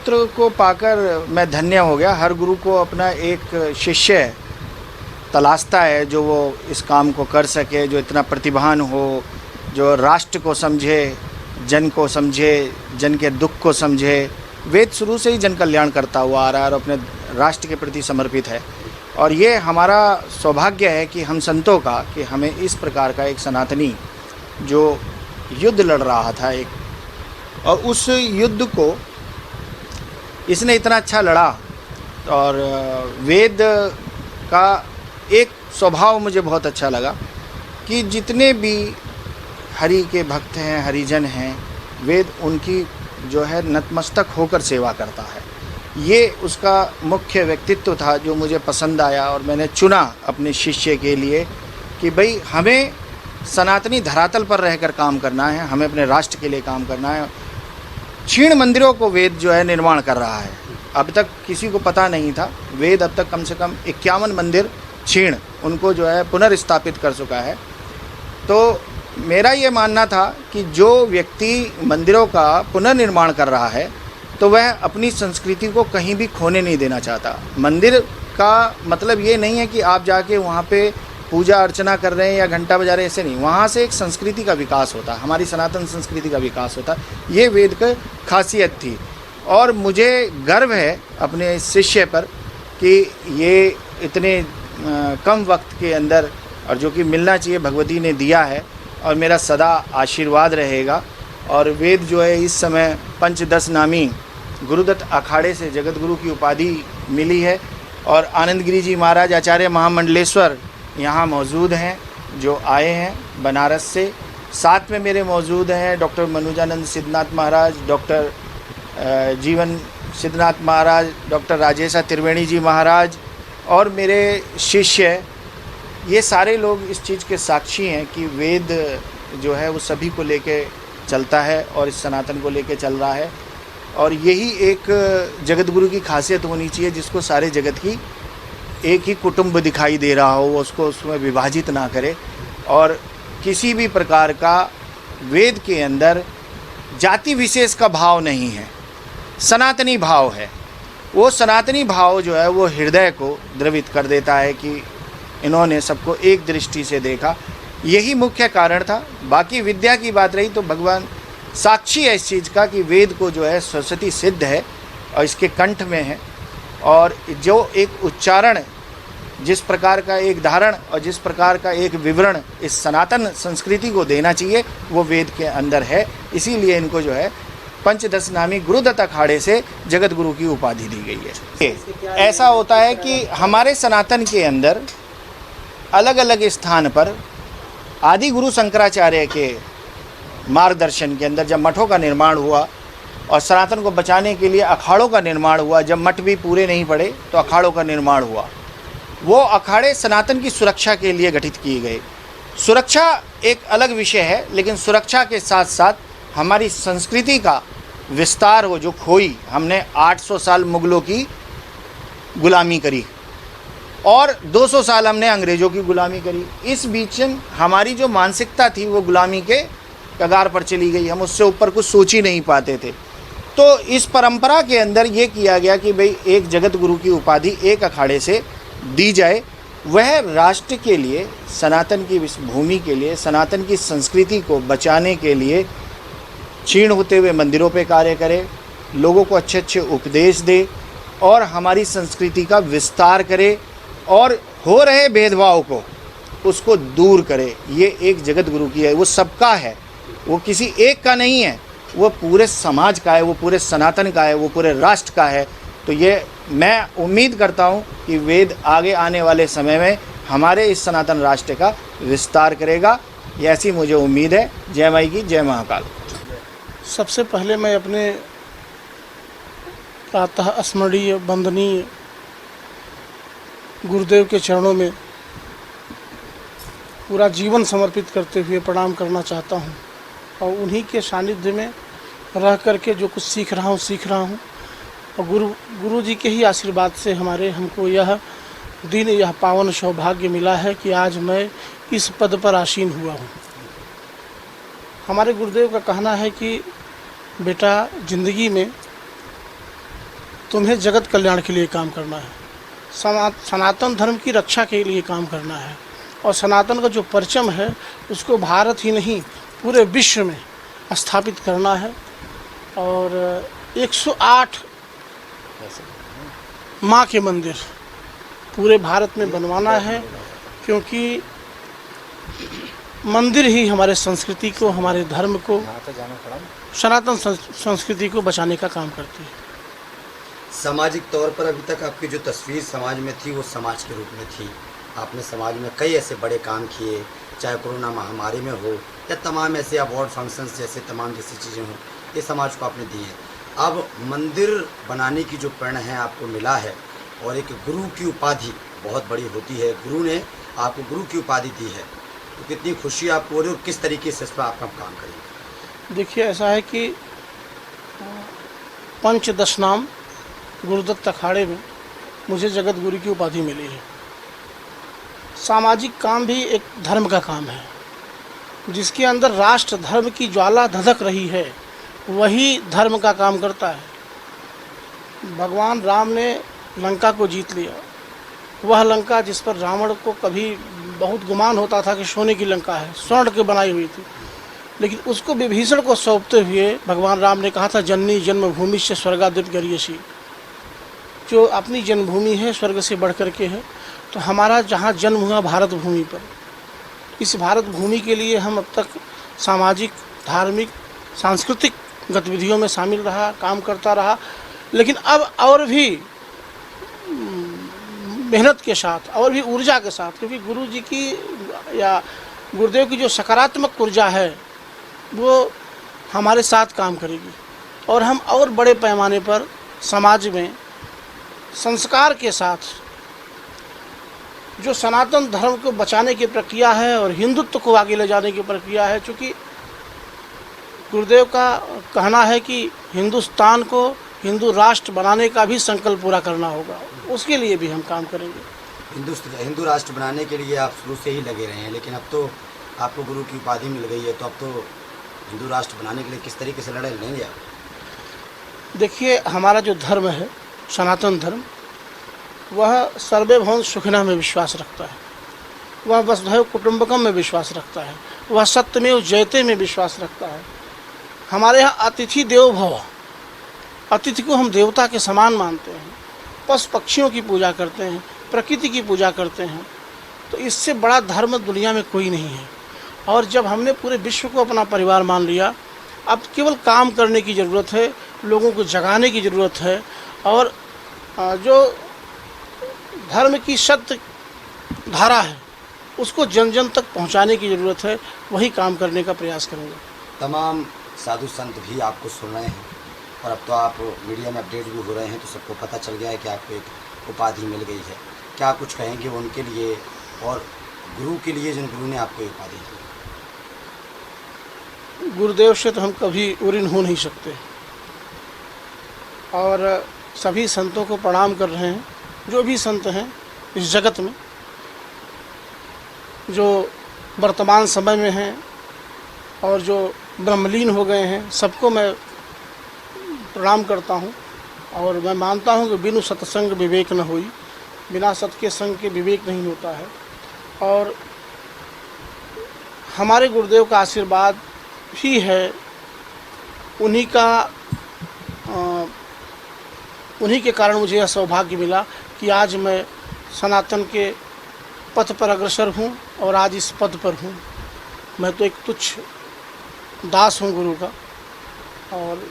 पुत्र को पाकर मैं धन्य हो गया। हर गुरु को अपना एक शिष्य तलाशता है जो वो इस काम को कर सके, जो इतना प्रतिभान हो, जो राष्ट्र को समझे, जन को समझे, जन के दुख को समझे। वेद शुरू से ही जन कल्याण करता हुआ आ रहा है और अपने राष्ट्र के प्रति समर्पित है। और ये हमारा सौभाग्य है कि हम संतों का कि हमें इस प्रकार का एक सनातनी जो युद्ध लड़ रहा था एक, और उस युद्ध को इसने इतना अच्छा लड़ा। और वेद का एक स्वभाव मुझे बहुत अच्छा लगा कि जितने भी हरि के भक्त हैं, हरिजन हैं, वेद उनकी जो है नतमस्तक होकर सेवा करता है। ये उसका मुख्य व्यक्तित्व था जो मुझे पसंद आया और मैंने चुना अपने शिष्य के लिए कि भाई हमें सनातनी धरातल पर रहकर काम करना है, हमें अपने राष्ट्र के लिए काम करना है। क्षीण मंदिरों को वेद जो है निर्माण कर रहा है। अब तक किसी को पता नहीं था, वेद अब तक कम से कम 51 मंदिर क्षीण उनको जो है पुनर्स्थापित कर चुका है। तो मेरा ये मानना था कि जो व्यक्ति मंदिरों का पुनर्निर्माण कर रहा है तो वह अपनी संस्कृति को कहीं भी खोने नहीं देना चाहता। मंदिर का मतलब ये नहीं है कि आप जाके वहाँ पे पूजा अर्चना कर रहे हैं या घंटा बजा रहे हैं, ऐसे नहीं। वहाँ से एक संस्कृति का विकास होता है, हमारी सनातन संस्कृति का विकास होता है। ये वेद की खासियत थी और मुझे गर्व है अपने शिष्य पर कि ये इतने कम वक्त के अंदर, और जो कि मिलना चाहिए भगवती ने दिया है और मेरा सदा आशीर्वाद रहेगा। और वेद जो है इस समय पंचदश नामी गुरुदत्त अखाड़े से जगत गुरु की उपाधि मिली है और आनंदगिरी जी महाराज आचार्य महामंडलेश्वर यहाँ मौजूद हैं जो आए हैं बनारस से। साथ में मेरे मौजूद हैं डॉक्टर मनुजानंद सिद्धनाथ महाराज, डॉक्टर जीवन सिद्धनाथ महाराज, डॉक्टर राजेशा त्रिवेणी जी महाराज और मेरे शिष्य। ये सारे लोग इस चीज़ के साक्षी हैं कि वेद जो है वो सभी को लेके चलता है और इस सनातन को लेके चल रहा है। और यही एक जगत गुरु की खासियत होनी चाहिए जिसको सारे जगत की एक ही कुटुंब दिखाई दे रहा हो, वो उसको उसमें विभाजित ना करे। और किसी भी प्रकार का वेद के अंदर जाति विशेष का भाव नहीं है, सनातनी भाव है। वो सनातनी भाव जो है वो हृदय को द्रवित कर देता है कि इन्होंने सबको एक दृष्टि से देखा। यही मुख्य कारण था। बाकी विद्या की बात रही तो भगवान साक्षी है इस चीज़ का कि वेद को जो है सरस्वती सिद्ध है और इसके कंठ में है। और जो एक उच्चारण, जिस प्रकार का एक धारण और जिस प्रकार का एक विवरण इस सनातन संस्कृति को देना चाहिए वो वेद के अंदर है। इसीलिए इनको जो है पंचदश नामी गुरुदत्त अखाड़े से जगत गुरु की उपाधि दी गई है। ऐसा होता है कि हमारे सनातन के अंदर अलग अलग स्थान पर आदि गुरु शंकराचार्य के मार्गदर्शन के अंदर जब मठों का निर्माण हुआ और सनातन को बचाने के लिए अखाड़ों का निर्माण हुआ, जब मठ भी पूरे नहीं पड़े तो अखाड़ों का निर्माण हुआ। वो अखाड़े सनातन की सुरक्षा के लिए गठित किए गए। सुरक्षा एक अलग विषय है, लेकिन सुरक्षा के साथ साथ हमारी संस्कृति का विस्तार हो जो खोई। हमने 800 साल मुगलों की गुलामी करी और 200 साल हमने अंग्रेज़ों की गुलामी करी। इस बीच हमारी जो मानसिकता थी वो गुलामी के कगार पर चली गई, हम उससे ऊपर कुछ सोच ही नहीं पाते थे। तो इस परंपरा के अंदर ये किया गया कि भाई एक जगत गुरु की उपाधि एक अखाड़े से दी जाए। वह राष्ट्र के लिए, सनातन की भूमि के लिए, सनातन की संस्कृति को बचाने के लिए क्षीण होते हुए मंदिरों पे कार्य करे, लोगों को अच्छे अच्छे उपदेश दे और हमारी संस्कृति का विस्तार करे और हो रहे भेदभाव को उसको दूर करे। ये एक जगत गुरु की है, वो सबका है, वो किसी एक का नहीं है, वो पूरे समाज का है, वो पूरे सनातन का है, वो पूरे राष्ट्र का है। तो ये मैं उम्मीद करता हूँ कि वेद आगे आने वाले समय में हमारे इस सनातन राष्ट्र का विस्तार करेगा, ये ऐसी मुझे उम्मीद है। जय माई की जय महाकाल। सबसे पहले मैं अपने प्रातः स्मरणीय वंदनीय गुरुदेव के चरणों में पूरा जीवन समर्पित करते हुए प्रणाम करना चाहता हूँ और उन्हीं के सानिध्य में रह करके जो कुछ सीख रहा हूँ और गुरु जी के ही आशीर्वाद से हमको यह दिन, यह पावन सौभाग्य मिला है कि आज मैं इस पद पर आसीन हुआ हूँ। हमारे गुरुदेव का कहना है कि बेटा ज़िंदगी में तुम्हें जगत कल्याण के लिए काम करना है, सनातन धर्म की रक्षा के लिए काम करना है, और सनातन का जो परचम है उसको भारत ही नहीं पूरे विश्व में स्थापित करना है। और 108 माँ के मंदिर पूरे भारत में बनवाना है, क्योंकि मंदिर ही हमारे संस्कृति को, हमारे धर्म को, सनातन संस्कृति को बचाने का काम करती है। सामाजिक तौर पर अभी तक आपकी जो तस्वीर समाज में थी वो समाज के रूप में थी। आपने समाज में कई ऐसे बड़े काम किए, चाहे कोरोना महामारी में हो या तमाम ऐसे अवार्ड फंक्शंस जैसे तमाम जैसी चीज़ें हों, ये समाज को आपने दी है। अब मंदिर बनाने की जो प्रेरणा है आपको मिला है और एक गुरु की उपाधि बहुत बड़ी होती है, गुरु ने आपको गुरु की उपाधि दी है, तो कितनी खुशी आपको हो रही है और किस तरीके से इस पर आप काम करेंगे? देखिए, ऐसा है कि पंचदश नाम गुरुदत्त अखाड़े में मुझे जगत गुरु की उपाधि मिली है। सामाजिक काम भी एक धर्म का काम है, जिसके अंदर राष्ट्र धर्म की ज्वाला धधक रही है, वही धर्म का काम करता है। भगवान राम ने लंका को जीत लिया, वह लंका जिस पर रावण को कभी बहुत गुमान होता था कि सोने की लंका है, स्वर्ण की बनाई हुई थी, लेकिन उसको विभीषण को सौंपते हुए भगवान राम ने कहा था, जननी जन्मभूमि से स्वर्गादिप गरियसी, जो अपनी जन्मभूमि है स्वर्ग से बढ़ कर के है। तो हमारा जहाँ जन्म हुआ भारत भूमि पर, इस भारत भूमि के लिए हम अब तक सामाजिक, धार्मिक, सांस्कृतिक गतिविधियों में शामिल रहा, काम करता रहा, लेकिन अब और भी मेहनत के साथ और भी ऊर्जा के साथ, क्योंकि गुरु जी की या गुरुदेव की जो सकारात्मक ऊर्जा है वो हमारे साथ काम करेगी, और हम और बड़े पैमाने पर समाज में संस्कार के साथ जो सनातन धर्म को बचाने की प्रक्रिया है और हिंदुत्व को आगे ले जाने की प्रक्रिया है। चूँकि गुरुदेव का कहना है कि हिंदुस्तान को हिंदू राष्ट्र बनाने का भी संकल्प पूरा करना होगा, उसके लिए भी हम काम करेंगे। हिंदू राष्ट्र बनाने के लिए आप शुरू से ही लगे रहे हैं, लेकिन अब तो आपको गुरु की उपाधि मिल गई है, तो अब तो हिंदू राष्ट्र बनाने के लिए किस तरीके से लड़ाई लेंगे आप? देखिए, हमारा जो धर्म है सनातन धर्म, वह सर्वे भवन सुखिनः में विश्वास रखता है, वह वसुधैव कुटुंबकम में विश्वास रखता है, वह सत्यमेव जयते में विश्वास रखता है। हमारे यहाँ अतिथि देवो भव, अतिथि को हम देवता के समान मानते हैं, पशु पक्षियों की पूजा करते हैं, प्रकृति की पूजा करते हैं, तो इससे बड़ा धर्म दुनिया में कोई नहीं है। और जब हमने पूरे विश्व को अपना परिवार मान लिया, अब केवल काम करने की ज़रूरत है, लोगों को जगाने की ज़रूरत है, और जो धर्म की सत्य धारा है उसको जन जन तक पहुंचाने की ज़रूरत है, वही काम करने का प्रयास करेंगे। तमाम साधु संत भी आपको सुन रहे हैं और अब तो आप मीडिया में अपडेट भी हो रहे हैं, तो सबको पता चल गया है कि आपको एक उपाधि मिल गई है। क्या कुछ कहेंगे उनके लिए और गुरु के लिए जिन गुरु ने आपको उपाधि दी? गुरुदेव से तो हम कभी ऋणी हो नहीं सकते, और सभी संतों को प्रणाम कर रहे हैं, जो भी संत हैं इस जगत में, जो वर्तमान समय में हैं और जो ब्रह्मलीन हो गए हैं, सबको मैं प्रणाम करता हूं। और मैं मानता हूं कि बिनु सत्संग विवेक न होई, बिना सत के संग के विवेक नहीं होता है। और हमारे गुरुदेव का आशीर्वाद ही है, उन्हीं के कारण मुझे यह सौभाग्य मिला कि आज मैं सनातन के पथ पर अग्रसर हूँ और आज इस पद पर हूँ। मैं तो एक तुच्छ दास हूँ गुरु का, और